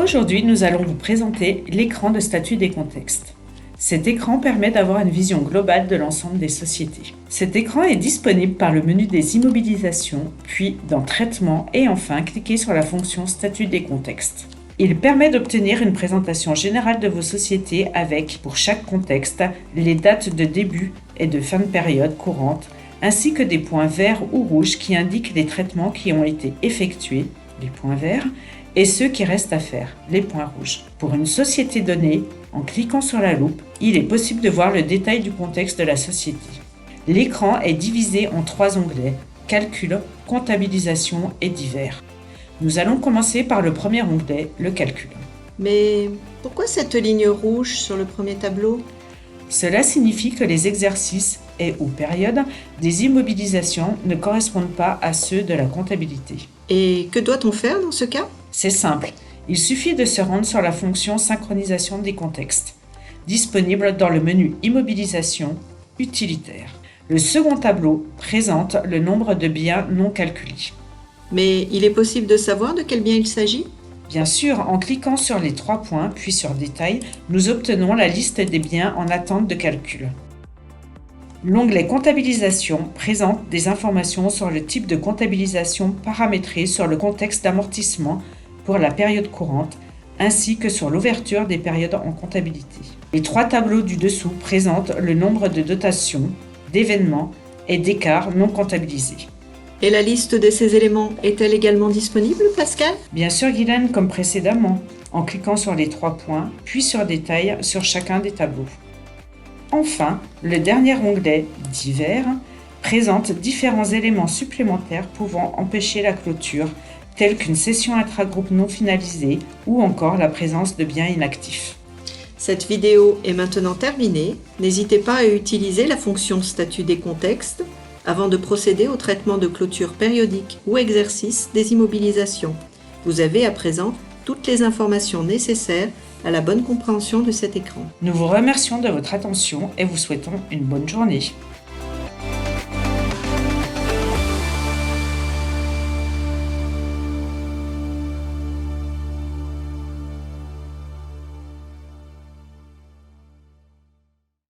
Aujourd'hui, nous allons vous présenter l'écran de statut des contextes. Cet écran permet d'avoir une vision globale de l'ensemble des sociétés. Cet écran est disponible par le menu des immobilisations, puis dans Traitement et enfin cliquez sur la fonction Statut des contextes. Il permet d'obtenir une présentation générale de vos sociétés avec, pour chaque contexte, les dates de début et de fin de période courante, ainsi que des points verts ou rouges qui indiquent les traitements qui ont été effectués, les points verts, et ceux qui restent à faire, les points rouges. Pour une société donnée, en cliquant sur la loupe, il est possible de voir le détail du contexte de la société. L'écran est divisé en 3 onglets, Calcul, Comptabilisation et Divers. Nous allons commencer par le premier onglet, le calcul. Mais pourquoi cette ligne rouge sur le premier tableau ? Cela signifie que les exercices et/ou périodes des immobilisations ne correspondent pas à ceux de la comptabilité. Et que doit-on faire dans ce cas ? C'est simple, il suffit de se rendre sur la fonction Synchronisation des contextes, disponible dans le menu Immobilisation, Utilitaire. Le second tableau présente le nombre de biens non calculés. Mais il est possible de savoir de quel bien il s'agit ? Bien sûr, en cliquant sur les 3 points, puis sur Détail, nous obtenons la liste des biens en attente de calcul. L'onglet Comptabilisation présente des informations sur le type de comptabilisation paramétrée sur le contexte d'amortissement pour la période courante, ainsi que sur l'ouverture des périodes en comptabilité. Les 3 tableaux du dessous présentent le nombre de dotations, d'événements et d'écarts non comptabilisés. Et la liste de ces éléments est-elle également disponible, Pascal ? Bien sûr, Guylaine, comme précédemment, en cliquant sur les 3 points, puis sur Détail sur chacun des tableaux. Enfin, le dernier onglet, Divers, présente différents éléments supplémentaires pouvant empêcher la clôture, tels qu'une session intragroupe non finalisée ou encore la présence de biens inactifs. Cette vidéo est maintenant terminée. N'hésitez pas à utiliser la fonction Statut des contextes avant de procéder au traitement de clôture périodique ou exercice des immobilisations. Vous avez à présent toutes les informations nécessaires à la bonne compréhension de cet écran. Nous vous remercions de votre attention et vous souhaitons une bonne journée.